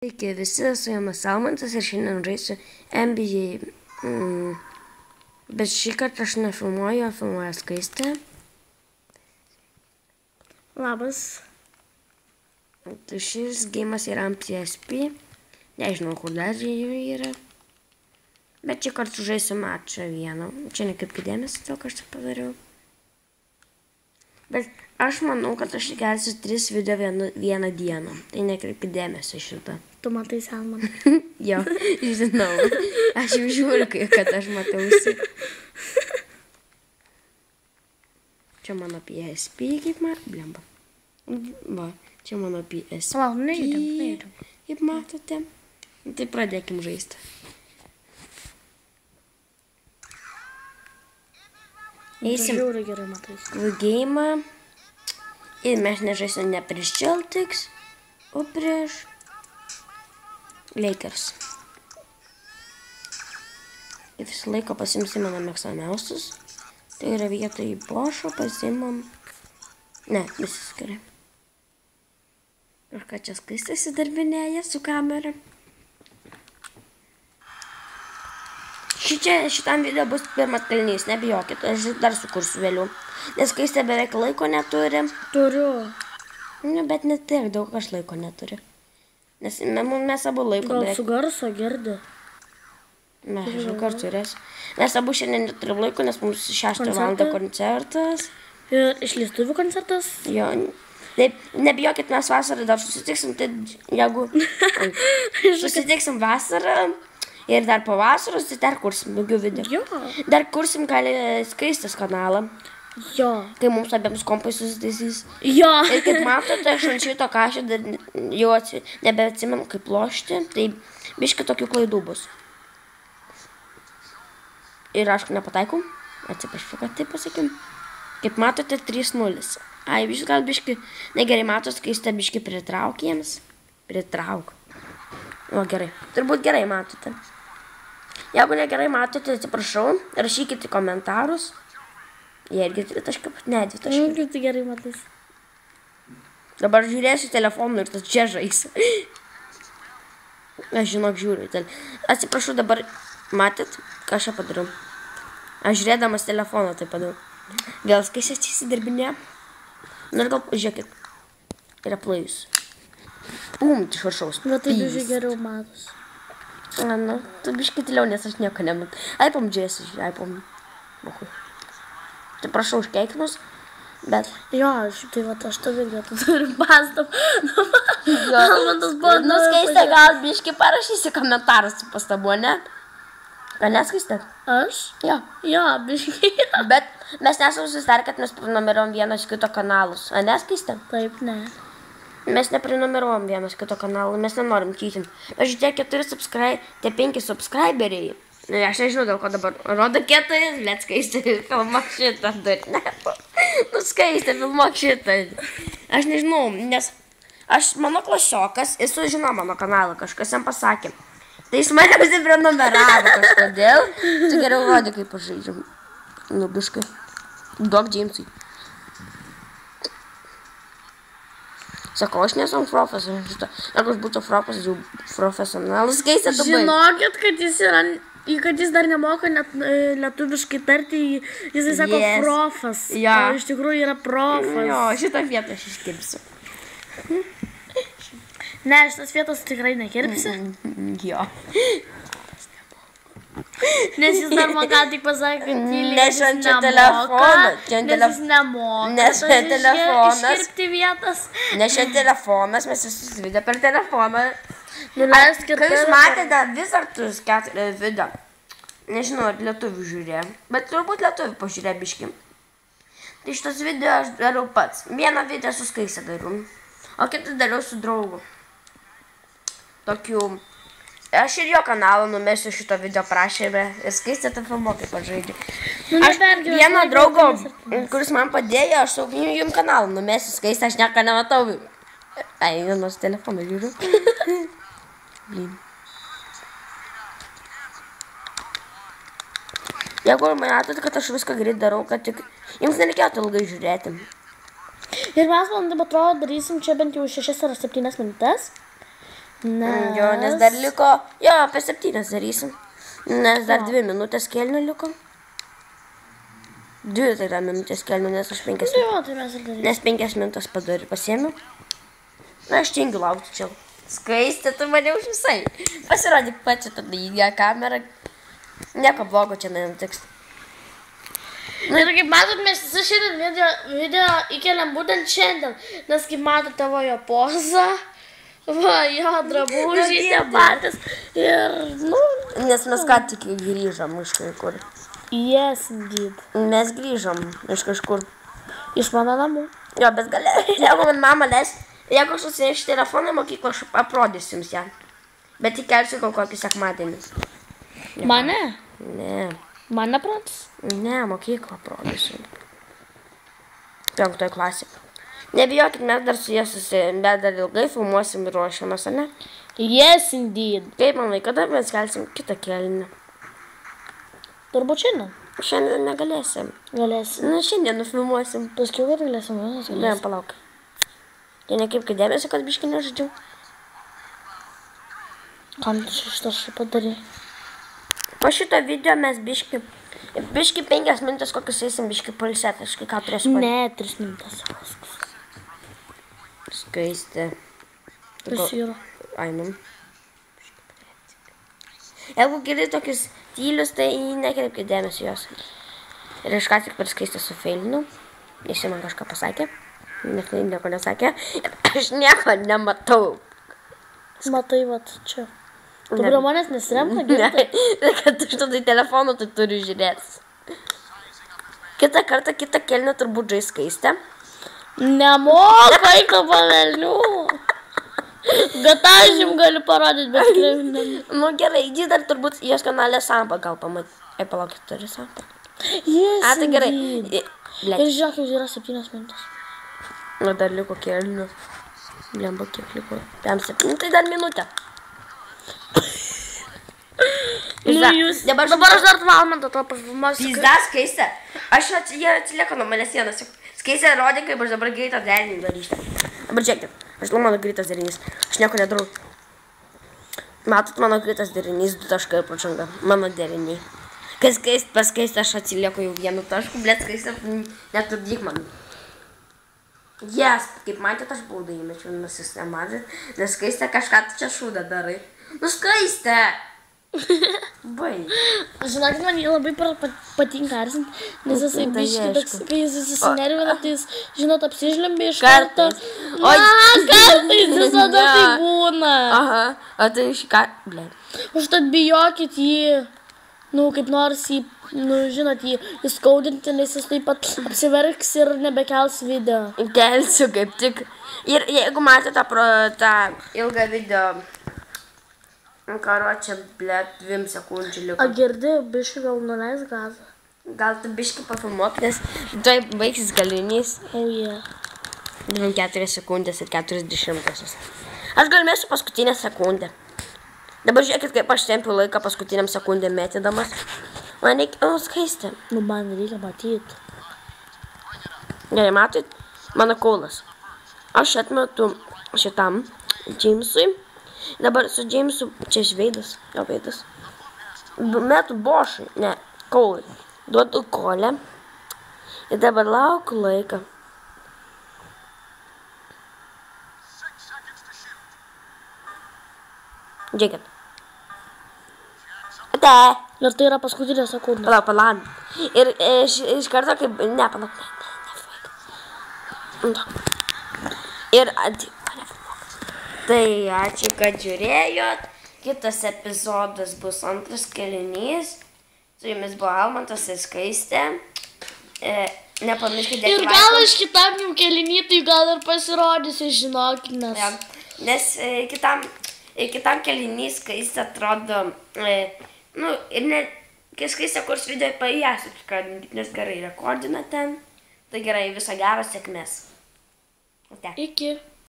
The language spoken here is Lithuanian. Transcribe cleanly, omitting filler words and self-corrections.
Sveiki visi, esu Jonas Salmantas ir šiandien žaisiu NBA. Bet šį kartą aš nefilmuoju, o filmuoju Skaistę. Labas. Šis geimas yra ant PSP. Nežinau, kur dar jų yra. Bet šį kartą žaisiu mačą vieną. Čia nekreipkite dėmesį, to, ką aš čia padariau. Bet aš manau, kad aš įkelsiu 3 video vieną dieną. Tai nekreipkite dėmesį šitą. Tu matai Salman. Jo, žinau. Aš jau žiūriu, kad aš matausi. Čia mano PSP, kaip blemba. Va, čia mano PSP. Palauk, nejudam. Kaip matote. Tai pradėkim žaisti. Eisim Žiūri gerai matai. geimą. Ir mes nežaisim ne prieš Celtics, o prieš Lakers. Ir visą laiką pasimsim mano mėgstamiausius. Tai yra vietoj Bošo pasimam. Ne, visiškai. Ir ką čia Skaistė įsidarbinėja su kamera. Šitam video bus pirmas kalnys, nebijokit. Aš dar sukursiu vėliau. Nes Skaistė beveik laiko neturi. Turiu. Nu, bet ne tiek daug aš laiko neturiu. Nes mes abu laiko Gal beveik. su garso girdi? Ne, aš jau kartu turėsiu. Mes abu šiandien neturim laiko, nes mums 6 valandą koncertas. Ir išleistuvių koncertas? Jo, taip, nebijokit, mes vasarą dar susitiksim, tai jeigu susitiksim vasarą ir dar po vasaros, tai dar kursim daugiau video. Jo. Dar kursim gali Skaistės kanalą, Jo. kai mums abiems kompai susitaisys. Jo. Ir kaip matote, aš ant šito kažką jau nebeatsimenu kaip lošti, tai biški tokių klaidų bus. Ir aš nepataikau, atsiprašau, kad taip pasakim. Kaip matote, 3-0. Ai, gal biški negerai matos, kai jis biški pritrauk jiems. Pritrauk. O, gerai. Turbūt gerai matote. Jeigu negerai matote, atsiprašau, rašykite komentarus. Jie irgi 2 taškai, ne, 2 taškai. Kaip tu gerai matai. Dabar žiūrėsiu telefonu ir tas čia žaisi. Aš žinok žiūriu. Atsiprašau, dabar matėt, ką aš čia padariau. Aš žiūrėdamas telefoną tai padariau. Vėl Skaistė įsidarbinė. Nu ir gal, žiūrėkit. Yra plajus. Pum, iš viršaus. Bet tai biškai geriau matos. Nu, tu biškai tyliau, nes aš nieko nemat. Ai, pamdžiasi, ai, pam. Tai prašau už keiksmus, bet... Jo, tai va, aš tavį vietą turiu pastabą. Nu, Skaistė, gal biškai parašysi komentarus su pastabu, ne? Ką neskaistė? Aš? Jo. Jo, biškai. Bet mes nesam susitarę, kad mes prenumeruojam vienas kito kanalus. A neskaistė? Taip, ne. Mes neprenumeruojam vienas kito kanalų, mes nenorim kytinti. Aš tie 5 subscriberiai. Aš nežinau, dėl ko dabar rodo 4, bet Skaistė filmuok šitą dar. Nu, Skaistė filmuok šitą. Aš nežinau, nes mano klasiokas, jis sužino mano kanalą, kažkas jam pasakė. Tai jis mane prenumeravo kažkodėl. Tu geriau rodė, kaip aš žaidžiam. Nu, biškai. Duok Džeimsui. Sakau, aš nesu profesionalas. Jeigu aš būčiau profesionalas, Skaistė tu baig. Žinokit, kad jis dar nemoka net lietuviškai tarti, jisai sako profas. Jo. O iš tikrųjų yra profas. Jo, šitą vietą aš iškirpsiu. Ne, šitas vietos tikrai nekirpsi. Jo. Nes jis dar man ką tik pasakė, kad tyliai Nes jis čia nemoka. telefonas. Nes jis nemoka. Nes čia telefonas. Iškirpti vietas. Nes čia telefonas, mes visus video per telefoną. Nuleiskit. Kai jūs matėte visą tuos 4 video. Nežinau, ar lietuvių žiūrėjo. Bet turbūt lietuvių pažiūrėjo biški. Tai šitos video aš dariau pats. Vieną video su Skaistė dariau. O kitą dariau su draugu. Tokių. Aš ir jo kanalą numesiu šito video prašymę. Ir Skaistė tą filmuo kaip aš žaidžiu. Aš vieną draugą, kuris man padėjo, aš savo jums kanalą numesiu Skaistę, aš nieko nematau. Ai, nors telefoną žiūriu. Blin. Jeigu matote, kad aš viską greit darau, kad tik jums nereikėtų ilgai žiūrėti. Ir mes, man taip atrodo, darysim čia bent jau 6 ar 7 minutės. Jo, nes dar liko, jo, apie 7 darysim. Nes dar 2 minutės kelnių liko. 2 tai yra minutės kelnių, nes aš 5 minutės. Jo, tai mes ir darysim. Nes 5 minutės pasiėmiau. Na, aš tingiu laukti čia. Skaistė, tu mane už visai. Pasirodyk pačią tada į kamerą. Nieko blogo čia nenutiks. Ir kaip matot, mes visi šiandien video įkeliam būtent šiandien. Nes kaip matot tavo jo pozą, va, jo drabužiai tie patys. Ir, nu... Nes mes ką tik grįžom iš kažkur. Yes, indeed. Mes grįžom iš kažkur. Iš mano namų. Jo, bet gali, jeigu man mama leis, jeigu aš susinešiu telefoną į mokyklą, aš aprodysiu jums ją. Bet įkelsiu gal kokį sekmadienį. Mane? Ne. Mane pradės? Ne, mokyklą aprodysiu. 5 klasė. Nebijokit, mes dar su jie bet dar ilgai filmuosim ir ruošiamės, ne? Yes, indeed. Kaip manai, kada mes kelsim kitą kelnį? Turbūt šiandien. Šiandien negalėsim. Galėsim. Na, šiandien nufilmuosim. Paskiau kad galėsim, mes galėsim. Ne, palauk. Tai nekreipkit dėmesio, kad biškį nežaidžiau. Kam tu šitą padarė? Po šito video mes biškį 5 minutės kokius eisim biškį pulsėtaškai, ką turėsiu padaryti. Ne, 3 minutės. Skaistė. Kas yra? Ainum. Jeigu girdi tokius tylius, tai nekreipkit dėmesio jos. Ir aš ką tik per Skaistę sufeilinau. Jis man kažką pasakė. Nieko nesakė. Aš nieko nematau. Matai, vat, čia. Tu prie manęs nesiremta, girdi? Ne, kad tu štai telefonu tu turi žiūrėti. Kitą kartą, kitą kelnę turbūt žais Skaistę. Nemoka, eik pavelnių. Bet aš jums galiu parodyti, bet tikrai ne. Nu gerai, jis dar turbūt jos kanalė Sampa gal pamatyti. Ei, palaukit, turi Sampa. Yes, A, tai gerai. Ir žiūrėk, jau yra 7 minutės. Nu, dar liko kelnių. Blemba, kiek liko. 7, tai dar minutę. Nu, jūs... Dabar aš dar valandą to pafilmuosiu. Pizda, Skaistė. Jie atsilieka nuo manęs vienas. Skaistė rodė, kaip aš dabar greitą derinį darysiu. Dabar žiūrėkit. Aš mano greitas derinys. Aš nieko nedarau. Matot, mano greitas derinys 2 taškai pračanga. Mano deriniai. Pas Skaistę aš atsilieku jau 1 tašku, blėt, Skaistė neturdyk man. Yes, kaip matėt, aš baudą įmečiau sistemą, nes Skaistė kažką čia šūdą darai. Nu, Skaistė! Bai. Žinokit, man jį labai patinka erzinti, nes jisai biški toks, kai jis susinervina, tai jis, žinot, apsižlimbė iš karto. Na, kartais visada tai būna. Aha, o tai iš ką, blė. Užtat bijokit jį, nu, kaip nors jį, nu, žinot, jį įskaudinti, nes jis taip pat apsiverks ir nebekels video. Kelsiu kaip tik. Ir jeigu matėte tą ilgą video, karočią, blėt, 2 sekundžių liko. A girdi, biški gal nuleis gazą? Gal tu biški pafilmuok, nes tuoj baigsis galinys. Oh, yeah. 4 sekundės ir 40. Aš gal mėsiu paskutinę sekundę. Dabar žiūrėkit, kaip aš tempiu laiką paskutiniam sekundėm mėtydamas. Man reikia, Skaistė. Nu, man reikia matyti. Gerai, matot, mano kaulas. Aš atmetu šitam Džeimsui. Dabar su Džeimsu, čia žveidas, jo veidas. Metu Bošui, ne, kaulai. Duodu kolę. Ir dabar laukiu laiką. Žiūrėkit. Ate. Ir tai yra paskutinė sekundė. Palauk. Ir iš karto kaip, ne, palauk. Ir tai ačiū, kad žiūrėjot. Kitas epizodas bus 2 kėlinys. Su jumis buvo Almantas ir Skaistė. Nepamirškite ir gal aš kitam jau kėlinį, tai gal ir pasirodysiu, žinokit, nes... Ja, nes kitam kėlinį Skaistė atrodo... nu, ir ne... Kai Skaistė kurs video paėsiu, nes gerai rekordina ten. Tai gerai, viso gero, sėkmės. Iki.